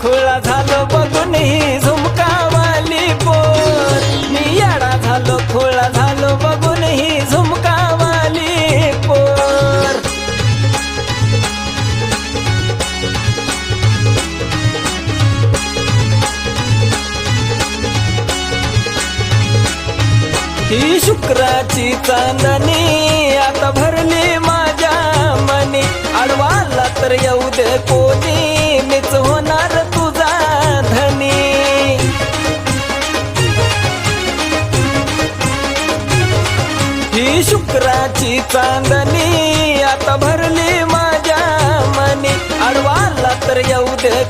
खुळा झालो बघून ही झुमकावाली पोर, मी येडा झालो खुळा झालो बघून ही झुमकावाली पोर. ही शुक्राची चांदणी आता भरली माझ्या मनी, आडवाला तर येऊ दे कोणी मीच होणार तुझा धनी. ही शुक्राची चांदणी आता भरली माझ्या मनी, आडवाला तर येऊ दे